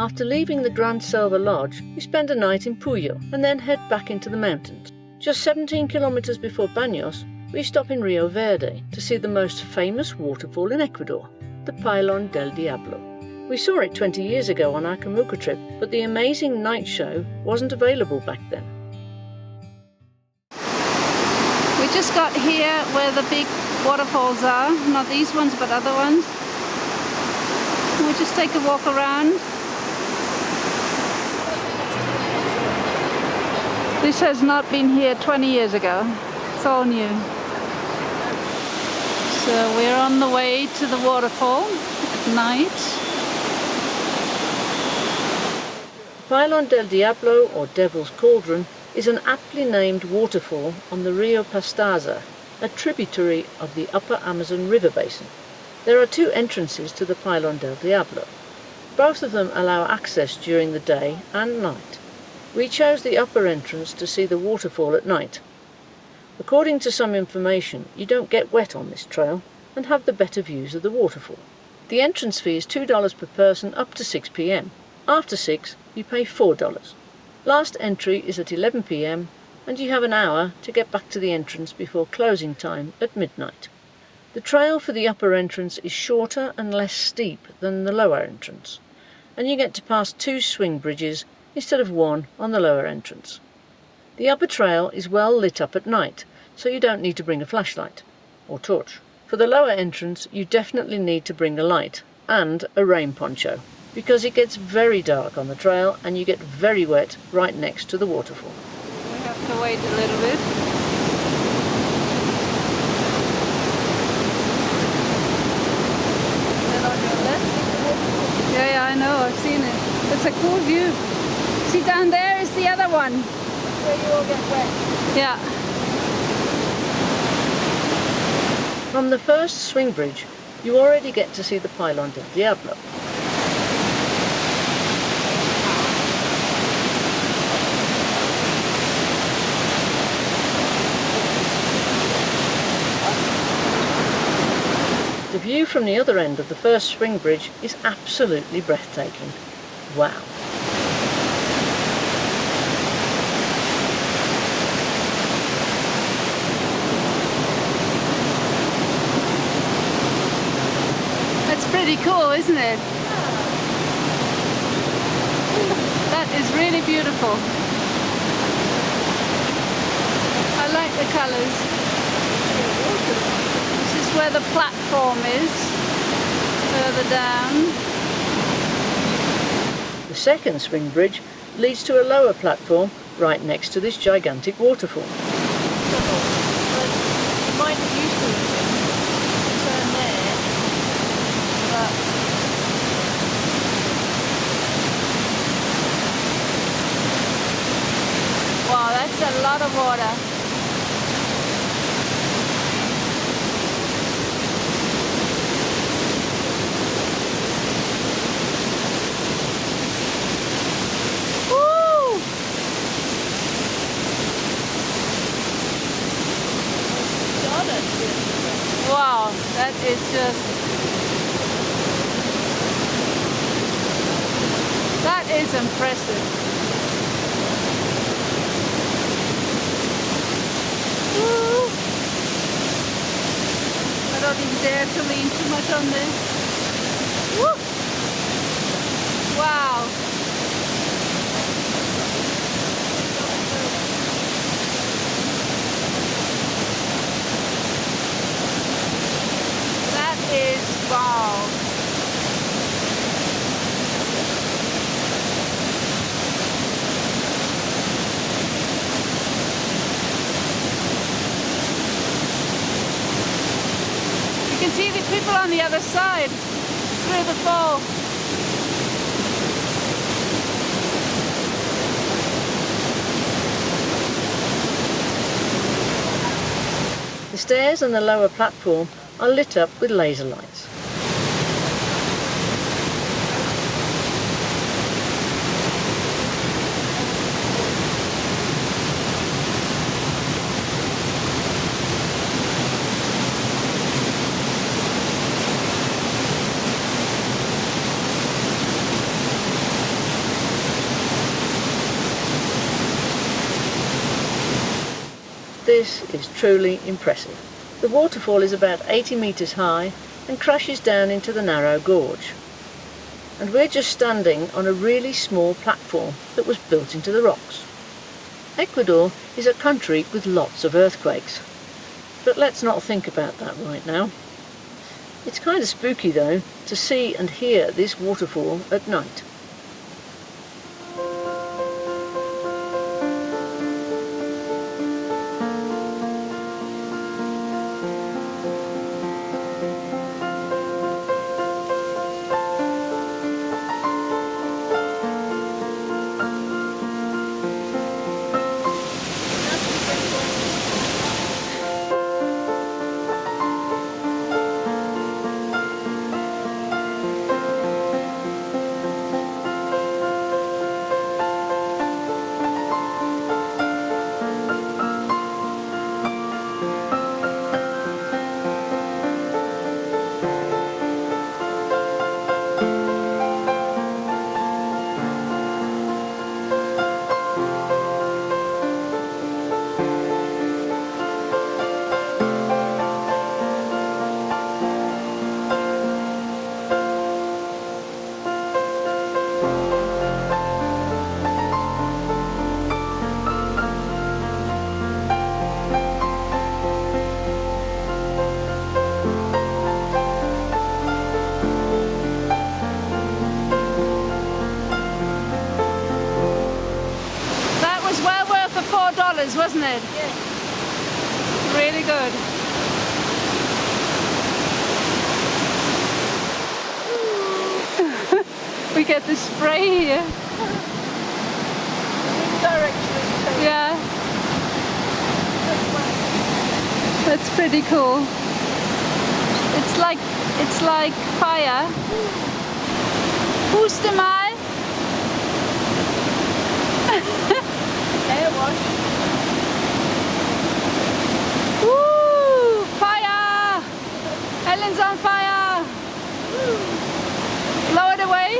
After leaving the Grand Selva Lodge, we spend a night in Puyo and then head back into the mountains. Just 17 kilometers before Baños, we stop in Rio Verde to see the most famous waterfall in Ecuador, the Pailón del Diablo. We saw it 20 years ago on our Kumuka trip, but the amazing night show wasn't available back then. We just got here where the big waterfalls are, not these ones but other ones. We'll just take a walk around. This has not been here 20 years ago, it's all new. So we're on the way to the waterfall at night. Pailón del Diablo, or Devil's Cauldron, is an aptly named waterfall on the Rio Pastaza, a tributary of the upper Amazon River basin. There are two entrances to the Pailón del Diablo. Both of them allow access during the day and night. We chose the upper entrance to see the waterfall at night. According to some information, you don't get wet on this trail and have the better views of the waterfall. The entrance fee is $2 per person up to 6 p.m. After 6, you pay $4. Last entry is at 11 p.m. and you have an hour to get back to the entrance before closing time at midnight. The trail for the upper entrance is shorter and less steep than the lower entrance, and you get to pass 2 swing bridges instead of 1 on the lower entrance. The upper trail is well lit up at night, so you don't need to bring a flashlight or torch. For the lower entrance, you definitely need to bring a light and a rain poncho, because it gets very dark on the trail and you get very wet right next to the waterfall. We have to wait a little bit. Then on your left? Yeah, I know, I've seen it. It's a cool view. See, down there is the other one. Where you all get wet. Yeah. From the first swing bridge, you already get to see the Pailón del Diablo. The view from the other end of the first swing bridge is absolutely breathtaking. Wow. That's pretty cool, isn't it? That is really beautiful. I like the colours. This is where the platform is, further down. The second swing bridge leads to a lower platform right next to this gigantic waterfall. You might get used to it and turn there. Wow, that's a lot of water. Wow, that is that is impressive. Woo. I don't even dare to lean too much on this. Woo. Wow. Wow. You can see the people on the other side through the fall. The stairs and the lower platform are lit up with laser lights. This is truly impressive. The waterfall is about 80 metres high and crashes down into the narrow gorge. And we're just standing on a really small platform that was built into the rocks. Ecuador is a country with lots of earthquakes, but let's not think about that right now. It's kind of spooky though to see and hear this waterfall at night. $4, wasn't it? Yeah. Really good. We get the spray here. Yeah. That's pretty cool. It's like fire. Puste mal. Air wash. Woo! Fire! Ellen's on fire! Blow it away.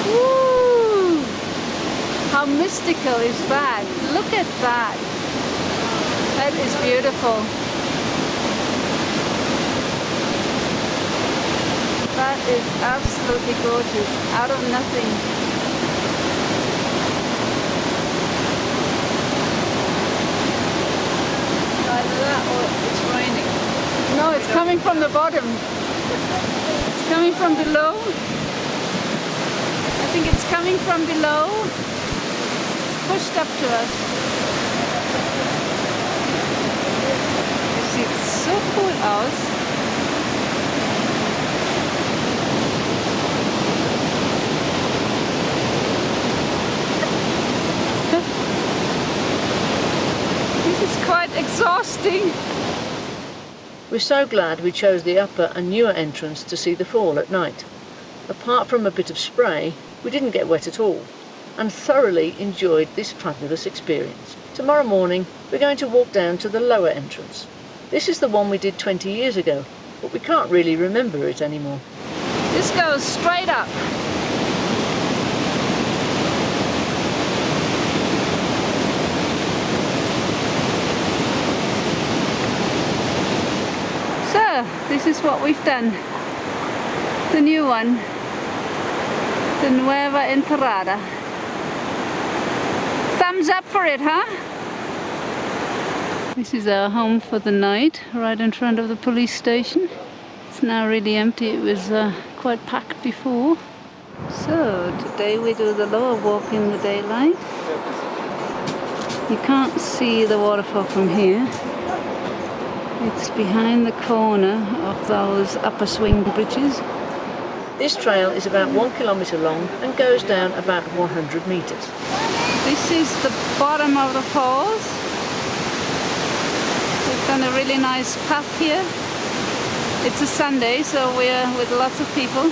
Woo! How mystical is that? Look at that. That is beautiful. That is absolutely gorgeous. Out of nothing. Either that or it's raining. No, it's coming from the bottom. It's coming from below. I think it's coming from below. Pushed up to us. Es sieht so cool aus. This is quite exhausting. We're so glad we chose the upper and newer entrance to see the fall at night. Apart from a bit of spray, we didn't get wet at all, and thoroughly enjoyed this fabulous experience. Tomorrow morning we're going to walk down to the lower entrance. This is the one we did 20 years ago, but we can't really remember it anymore. This goes straight up. So, this is what we've done. The new one. The Nueva Entrada. Thumbs up for it, huh? This is our home for the night, right in front of the police station. It's now really empty. It was quite packed before. So, today we do the lower walk in the daylight. You can't see the waterfall from here. It's behind the corner of those upper swing bridges. This trail is about 1 kilometre long and goes down about 100 metres. This is the bottom of the falls. We've done a really nice path here. It's a Sunday, so we're with lots of people.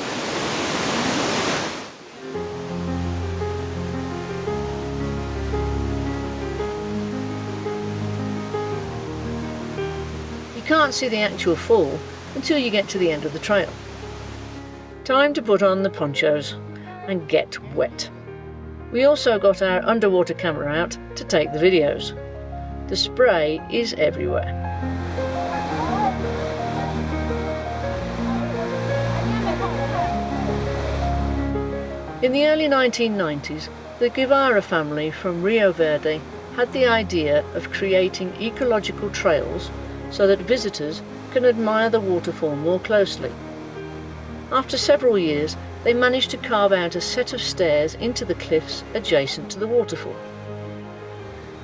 can't see the actual fall until you get to the end of the trail. Time to put on the ponchos and get wet. We also got our underwater camera out to take the videos. The spray is everywhere. In the early 1990s, the Guevara family from Rio Verde had the idea of creating ecological trails so that visitors can admire the waterfall more closely. After several years, they managed to carve out a set of stairs into the cliffs adjacent to the waterfall.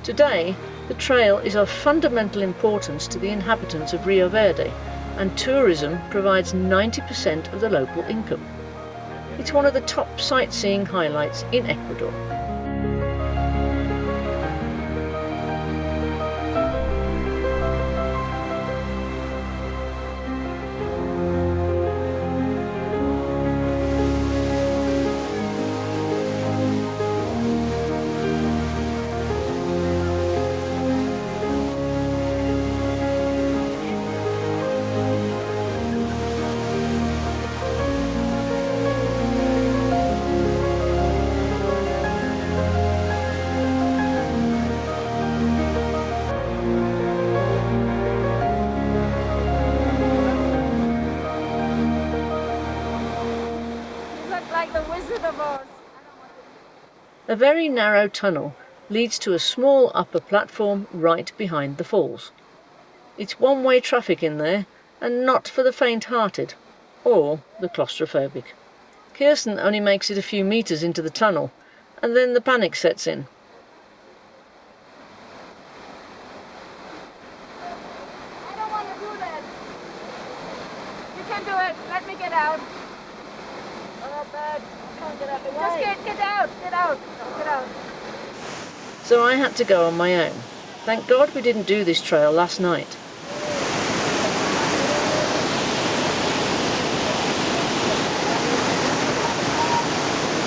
Today, the trail is of fundamental importance to the inhabitants of Rio Verde, and tourism provides 90% of the local income. It's one of the top sightseeing highlights in Ecuador. A very narrow tunnel leads to a small upper platform right behind the falls. It's one-way traffic in there, and not for the faint-hearted or the claustrophobic. Kirsten only makes it a few metres into the tunnel, and then the panic sets in. I don't want to do that. You can do it. Let me get out. Oh, bad. I can't get out. Just get out. Get out. Get out. So I had to go on my own. Thank God we didn't do this trail last night.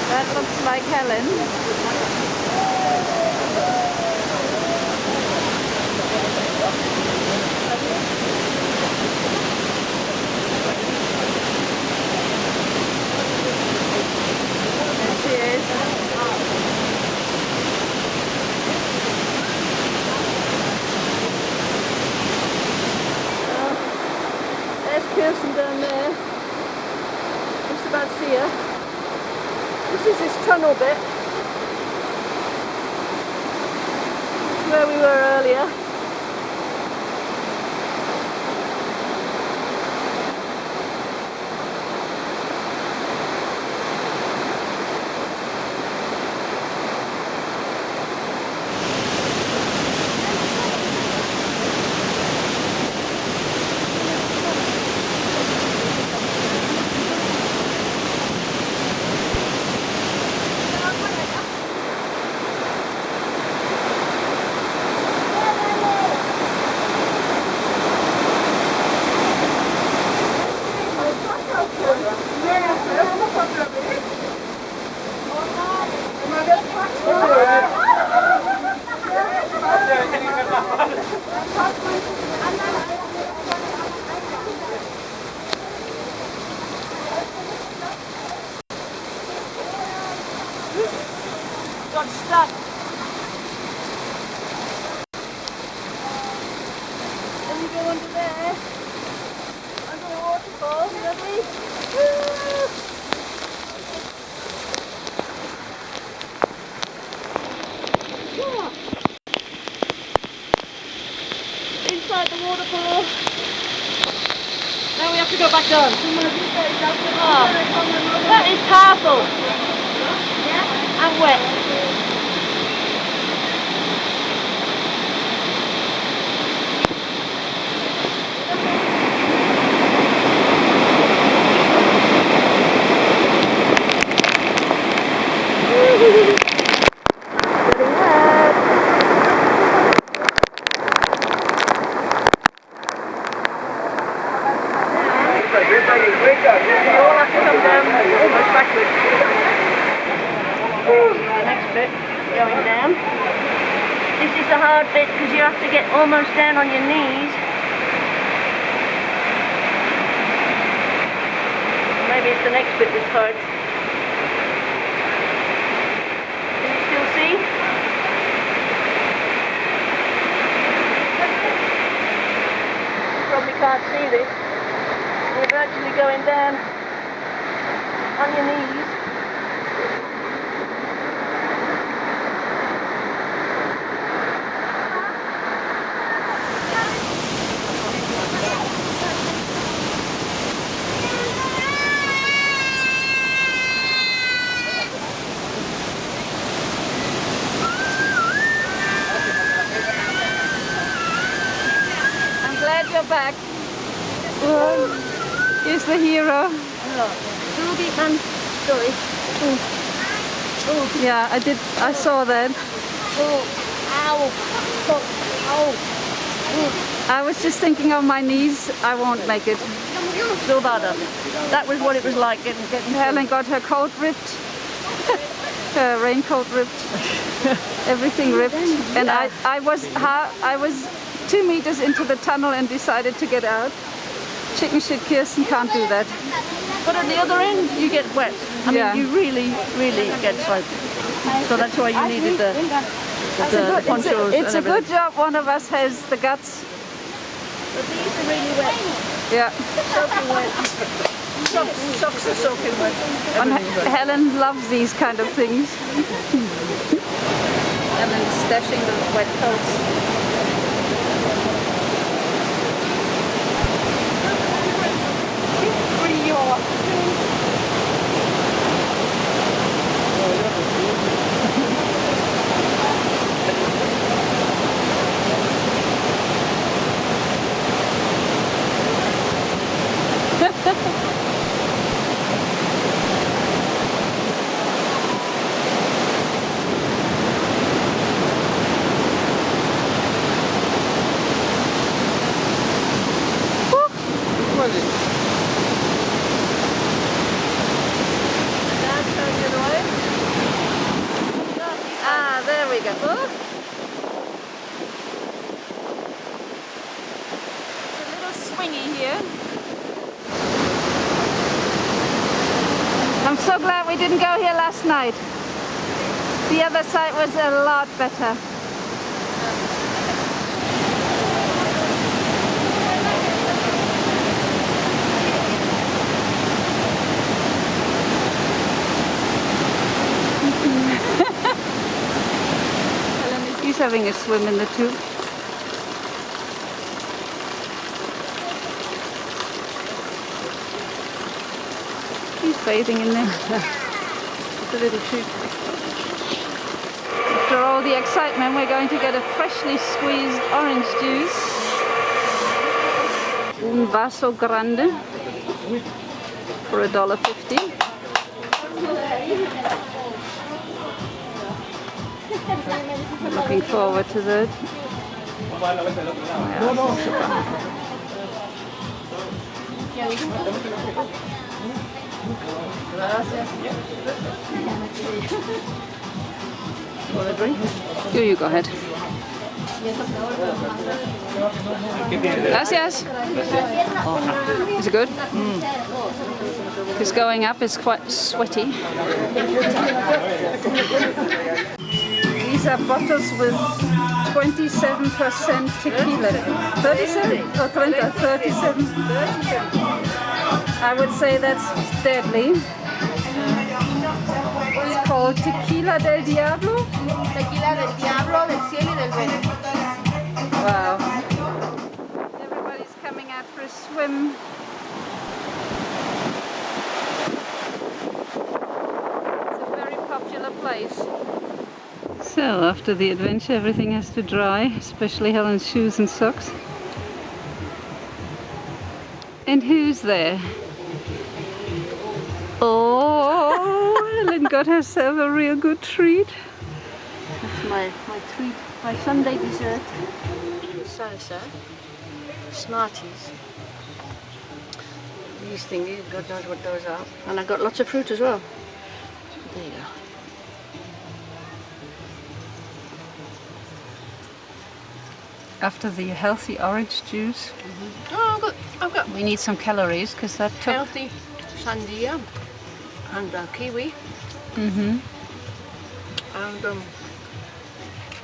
That looks like Helen. There she is. There's Kirsten down there. Just about to see her. This is this tunnel bit. This is where we were earlier. Got stuck. And you go under there, under the waterfall, lovely. Inside the waterfall. Now we have to go back down. Oh, that is powerful. And wet. The next bit, going down. This is the hard bit because you have to get almost down on your knees maybe it's the next bit that's hard. Can you still see? You probably can't see this. You're virtually going down on your knees. You're back. He's the hero. Yeah, I saw that. I was just thinking of my knees. I won't make it. So bad. That was what it was like getting Helen got her coat ripped. Her raincoat ripped. Everything ripped. And I was 2 meters into the tunnel and decided to get out. Chicken shit Kirsten can't do that. But at the other end, you get wet. I mean, you really, really get soaked. So that's why you needed the ponchos. It's a good job one of us has the guts. But these are really wet. Yeah. Soaking wet. Socks are soaking wet. Helen loves these kind of things. Helen's stashing the wet coats. There we go. Oh. It's a little swingy here. I'm so glad we didn't go here last night. The other side was a lot better. He's having a swim in the tube. He's bathing in there. It's a little tube. After all the excitement, we're going to get a freshly squeezed orange juice. Un vaso grande for $1.50. Looking forward to that. Want a drink? You go ahead. Gracias. Is it good? Because going up is quite sweaty. These are bottles with 27% tequila. 37 or 37? I would say that's deadly. It's called Tequila del Diablo. Tequila del Diablo, del Cielo y del Verde. Wow. Everybody's coming out for a swim. It's a very popular place. So after the adventure everything has to dry, especially Helen's shoes and socks. And who's there? Oh, Helen got herself a real good treat. That's my treat, my Sunday dessert. Salsa, Smarties. These thingies, God knows what those are. And I got lots of fruit as well. There you go. After the healthy orange juice, Oh, I've got we need some calories because that took healthy sandia and kiwi. Mm-hmm. And I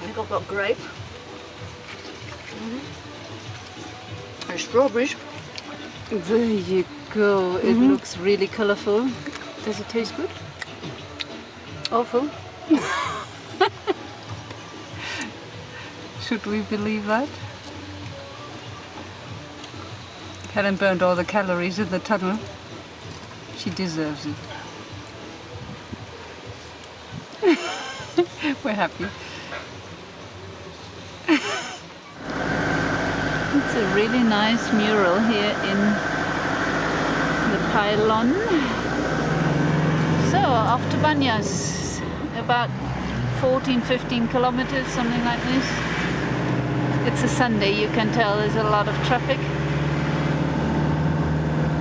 think I've got grape. And strawberries. There you go. It looks really colourful. Does it taste good? Awful. Should we believe that? Helen burned all the calories in the tunnel. She deserves it. We're happy. It's a really nice mural here in the Pailón. So, off to Baños. About 14-15 kilometers, something like this. It's a Sunday, you can tell there's a lot of traffic.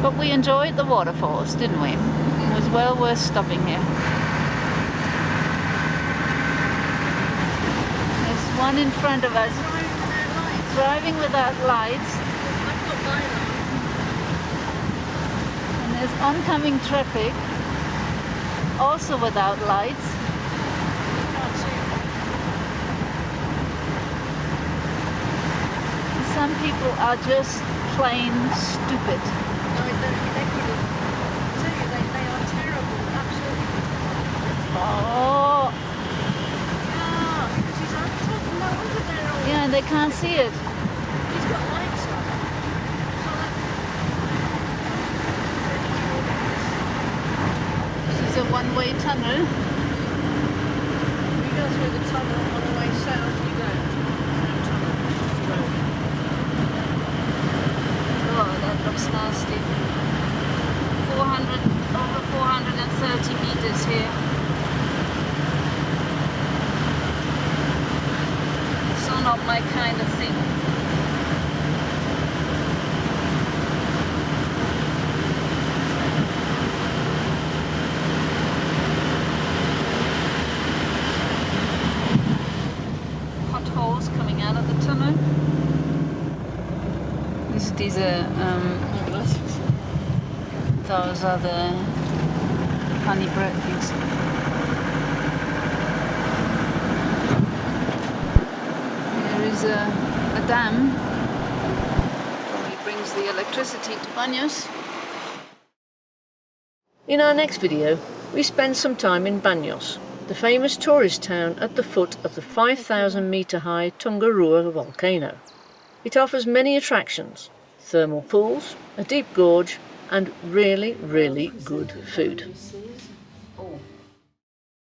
But we enjoyed the waterfalls, didn't we? It was well worth stopping here. There's one in front of us, driving without lights. And there's oncoming traffic, also without lights. Some people are just plain stupid. Oh. Yeah, and they can't see it. He's got lights on. This is a one-way tunnel. We go through the tunnel on the way south, you go. Oh, that looks nasty. Over 430 meters here. So not my kind of thing. Potholes coming out of the tunnel. These are those are the funny bread things. There is a dam. Probably brings the electricity to Baños. In our next video, we spend some time in Baños, the famous tourist town at the foot of the 5,000 metre high Tungarua volcano. It offers many attractions, thermal pools, a deep gorge, and really, really good food.